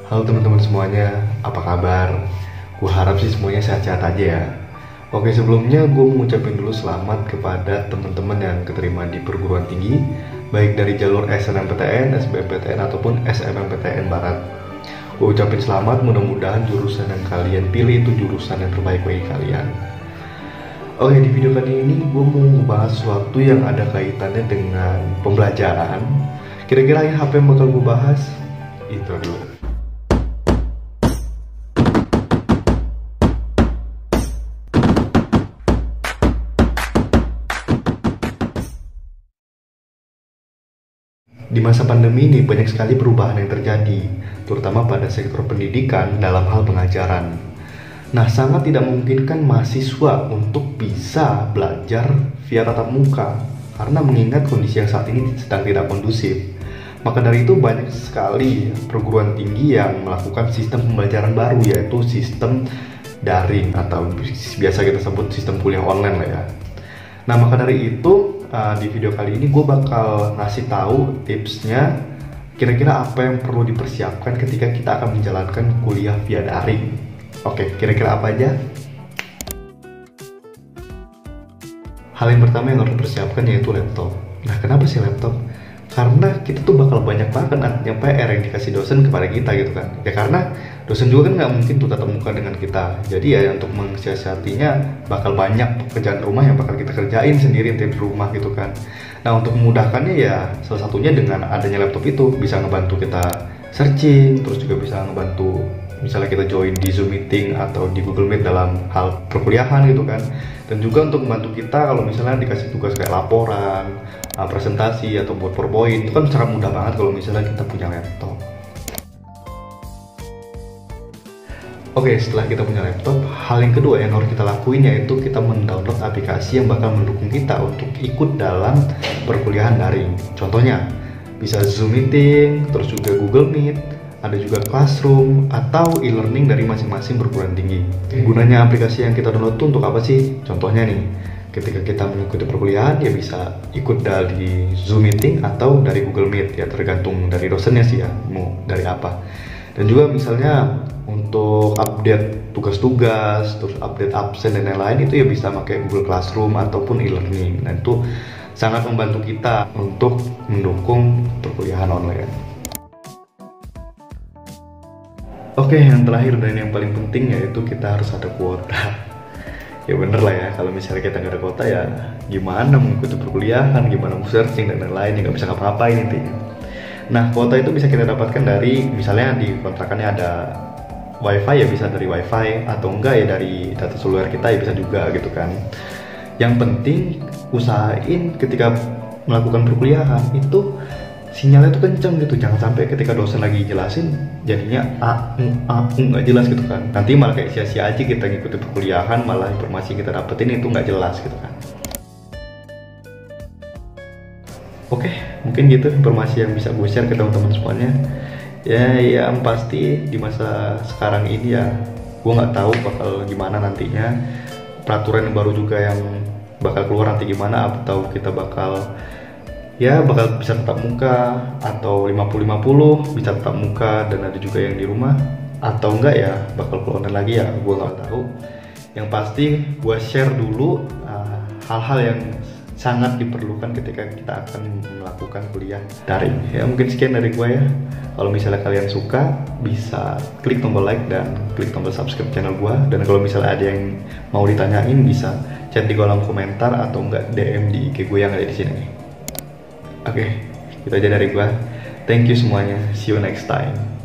Halo teman-teman semuanya, apa kabar? Gue harap sih semuanya sehat-sehat aja ya. Oke, sebelumnya gue mengucapkan dulu selamat kepada teman-teman yang keterima di perguruan tinggi, baik dari jalur SNMPTN, SBMPTN ataupun SNMPTN Barat. Gue ucapin selamat, mudah-mudahan jurusan yang kalian pilih itu jurusan yang terbaik bagi kalian. Oke, di video kali ini gue mau membahas sesuatu yang ada kaitannya dengan pembelajaran. Kira-kira apa yang bakal gue bahas? Itu dulu. Di masa pandemi ini banyak sekali perubahan yang terjadi, terutama pada sektor pendidikan dalam hal pengajaran. Nah, sangat tidak memungkinkan mahasiswa untuk bisa belajar via tatap muka, karena mengingat kondisi yang saat ini sedang tidak kondusif. Maka dari itu banyak sekali perguruan tinggi yang melakukan sistem pembelajaran baru, yaitu sistem daring atau biasa kita sebut sistem kuliah online lah ya. Nah, maka dari itu di video kali ini gue bakal ngasih tahu tipsnya kira-kira apa yang perlu dipersiapkan ketika kita akan menjalankan kuliah via daring. Oke, kira-kira apa aja? Hal yang pertama yang harus dipersiapkan yaitu laptop. Nah, kenapa sih laptop? Karena kita tuh bakal banyak banget nantinya PR yang dikasih dosen kepada kita gitu kan. Ya karena dosen juga kan nggak mungkin tuh tatap muka dengan kita. Jadi ya untuk mensiasatinya bakal banyak pekerjaan rumah yang bakal kita kerjain sendiri di rumah gitu kan. Nah, untuk memudahkannya ya salah satunya dengan adanya laptop itu bisa ngebantu kita searching, terus juga bisa ngebantu misalnya kita join di Zoom meeting atau di Google Meet dalam hal perkuliahan gitu kan. Dan juga untuk membantu kita kalau misalnya dikasih tugas kayak laporan, presentasi atau buat PowerPoint, itu kan sangat mudah banget kalau misalnya kita punya laptop. Oke, setelah kita punya laptop, hal yang kedua yang harus kita lakuin yaitu kita mendownload aplikasi yang bakal mendukung kita untuk ikut dalam perkuliahan daring. Contohnya, bisa Zoom Meeting, terus juga Google Meet, ada juga Classroom atau e-learning dari masing-masing perguruan tinggi. Gunanya aplikasi yang kita download itu untuk apa sih? Contohnya nih, ketika kita mengikuti perkuliahan ya bisa ikut dari Zoom Meeting atau dari Google Meet, ya tergantung dari dosennya sih ya, mau dari apa. Dan juga misalnya untuk update tugas-tugas, terus update absen dan lain-lain itu ya bisa pakai Google Classroom ataupun e-learning. Nah, itu sangat membantu kita untuk mendukung perkuliahan online. Oke, yang terakhir dan yang paling penting yaitu kita harus ada kuota. Ya bener lah ya, kalau misalnya kita nggak ada kuota ya gimana mengikuti perkuliahan, gimana mau searching dan lain-lain, ya nggak bisa ngapa-ngapain intinya. Nah, kuota itu bisa kita dapatkan dari misalnya di kontrakannya ada wifi ya bisa dari wifi, atau enggak ya dari data seluler kita ya bisa juga gitu kan. Yang penting usahain ketika melakukan perkuliahan itu sinyalnya tuh kenceng gitu, jangan sampai ketika dosen lagi jelasin jadinya nggak jelas gitu kan. Nanti malah kayak sia-sia aja kita ngikutin perkuliahan, malah informasi kita dapetin itu nggak jelas gitu kan. Oke, mungkin gitu informasi yang bisa gue share ke teman-teman semuanya. Ya, yang pasti di masa sekarang ini ya gue nggak tahu bakal gimana nantinya, peraturan yang baru juga yang bakal keluar nanti gimana, atau kita bakal bisa tetap muka atau 50-50 bisa tetap muka dan ada juga yang di rumah, atau enggak ya bakal keluar online lagi, ya gue nggak tahu. Yang pasti gue share dulu hal-hal yang sangat diperlukan ketika kita akan melakukan kuliah daring. Ya mungkin sekian dari gue ya. Kalau misalnya kalian suka bisa klik tombol like dan klik tombol subscribe channel gue. Dan kalau misalnya ada yang mau ditanyain bisa chat di kolom komentar atau enggak DM di IG gue yang ada di sini. Oke, itu aja dari gua. Thank you semuanya. See you next time.